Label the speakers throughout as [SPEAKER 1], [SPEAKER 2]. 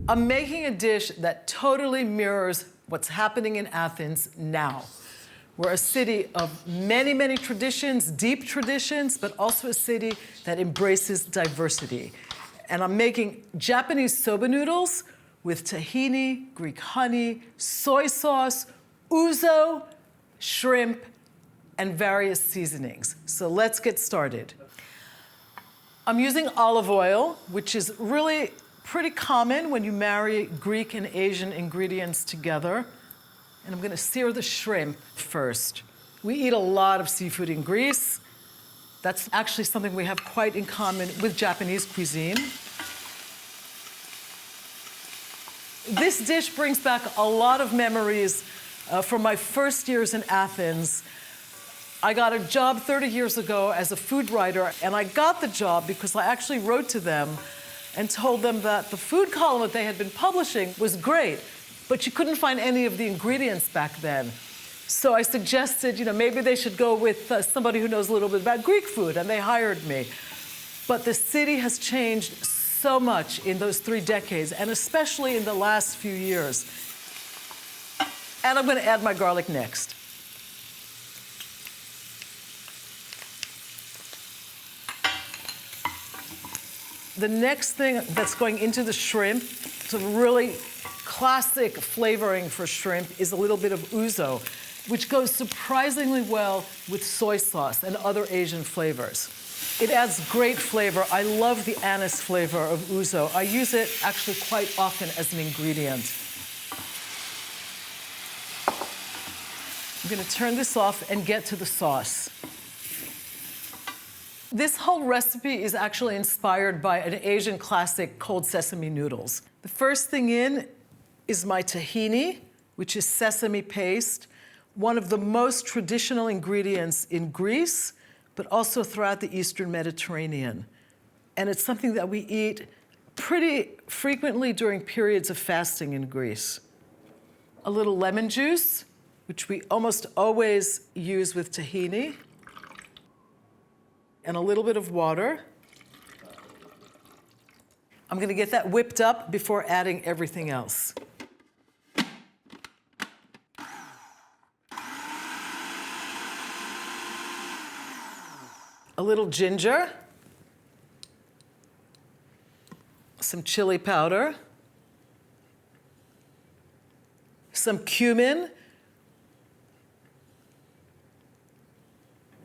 [SPEAKER 1] I'm making a dish that totally mirrors what's happening in Athens now. We're a city of many, many traditions, deep traditions, but also a city that embraces diversity. And I'm making Japanese soba noodles with tahini, Greek honey, soy sauce, ouzo, shrimp, and various seasonings. So let's get started. I'm using olive oil, which is really pretty common when you marry Greek and Asian ingredients together. And I'm gonna sear the shrimp first. We eat a lot of seafood in Greece. That's actually something we have quite in common with Japanese cuisine. This dish brings back a lot of memories from my first years in Athens. I got a job 30 years ago as a food writer, and I got the job because I actually wrote to them and told them that the food column that they had been publishing was great, but you couldn't find any of the ingredients back then. So I suggested, maybe they should go with somebody who knows a little bit about Greek food, and they hired me. But the city has changed so much in those 3 decades, and especially in the last few years. And I'm gonna add my garlic next. The next thing that's going into the shrimp, it's a really classic flavoring for shrimp, is a little bit of ouzo, which goes surprisingly well with soy sauce and other Asian flavors. It adds great flavor. I love the anise flavor of ouzo. I use it actually quite often as an ingredient. I'm gonna turn this off and get to the sauce. This whole recipe is actually inspired by an Asian classic, cold sesame noodles. The first thing in is my tahini, which is sesame paste, one of the most traditional ingredients in Greece, but also throughout the Eastern Mediterranean. And it's something that we eat pretty frequently during periods of fasting in Greece. A little lemon juice, which we almost always use with tahini, and a little bit of water. I'm gonna get that whipped up before adding everything else. A little ginger, some chili powder, some cumin,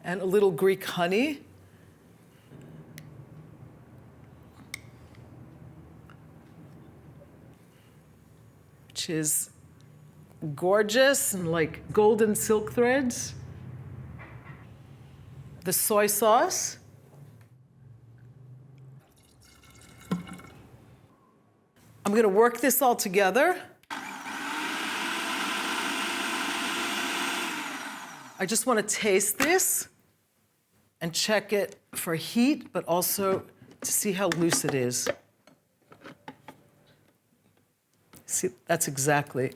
[SPEAKER 1] and a little Greek honey. Which is gorgeous and like golden silk threads. The soy sauce. I'm gonna work this all together. I just wanna taste this and check it for heat, but also to see how loose it is. See, that's exactly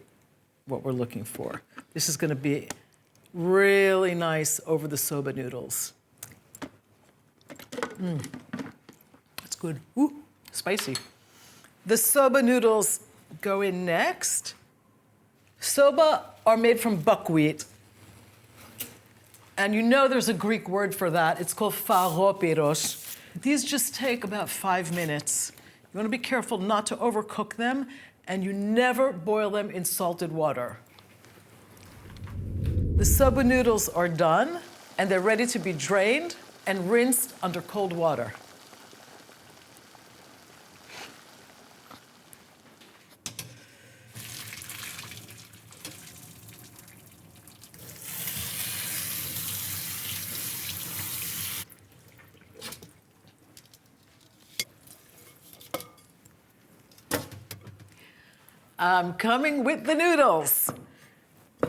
[SPEAKER 1] what we're looking for. This is gonna be really nice over the soba noodles. That's good. Ooh, spicy. The soba noodles go in next. Soba are made from buckwheat. And there's a Greek word for that. It's called pharopyros. These just take about 5 minutes. You wanna be careful not to overcook them, and you never boil them in salted water. The soba noodles are done, and they're ready to be drained and rinsed under cold water. I'm coming with the noodles.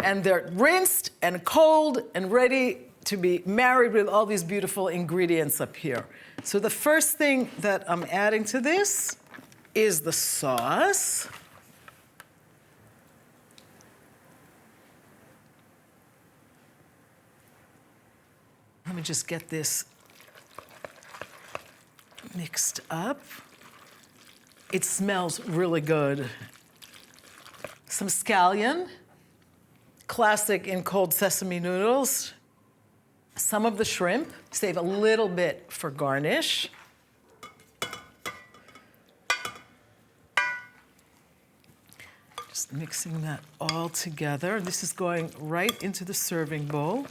[SPEAKER 1] And they're rinsed and cold and ready to be married with all these beautiful ingredients up here. So the first thing that I'm adding to this is the sauce. Let me just get this mixed up. It smells really good. Some scallion, classic in cold sesame noodles. Some of the shrimp, save a little bit for garnish. Just mixing that all together. This is going right into the serving bowl.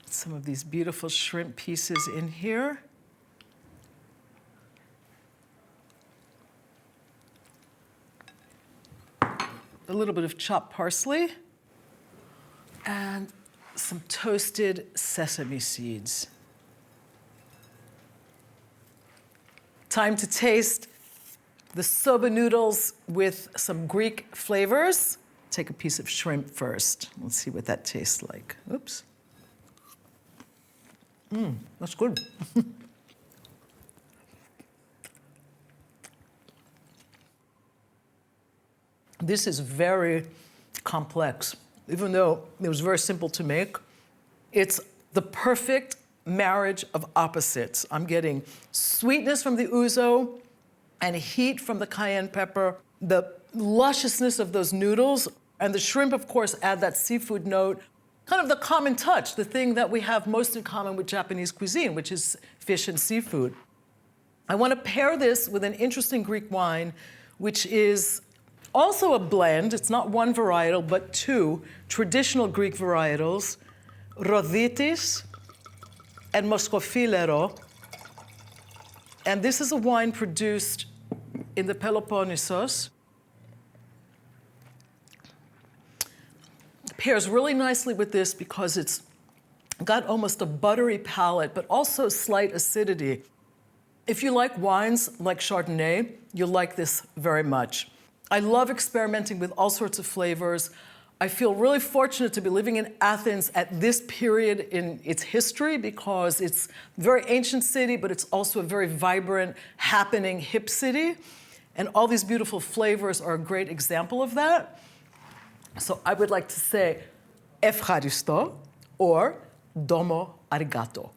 [SPEAKER 1] Some of these beautiful shrimp pieces in here. A little bit of chopped parsley and some toasted sesame seeds. Time to taste the soba noodles with some Greek flavors. Take a piece of shrimp first. Let's see what that tastes like. Oops. That's good. This is very complex. Even though it was very simple to make, it's the perfect marriage of opposites. I'm getting sweetness from the ouzo and heat from the cayenne pepper, the lusciousness of those noodles, and the shrimp, of course, add that seafood note, kind of the common touch, the thing that we have most in common with Japanese cuisine, which is fish and seafood. I want to pair this with an interesting Greek wine, which is also a blend. It's not one varietal, but two traditional Greek varietals, Roditis and Moschofilero. And this is a wine produced in the Peloponnese. It pairs really nicely with this because it's got almost a buttery palate, but also slight acidity. If you like wines like Chardonnay, you'll like this very much. I love experimenting with all sorts of flavors. I feel really fortunate to be living in Athens at this period in its history because it's a very ancient city, but it's also a very vibrant, happening, hip city. And all these beautiful flavors are a great example of that. So I would like to say Efcharisto or Domo Arigato.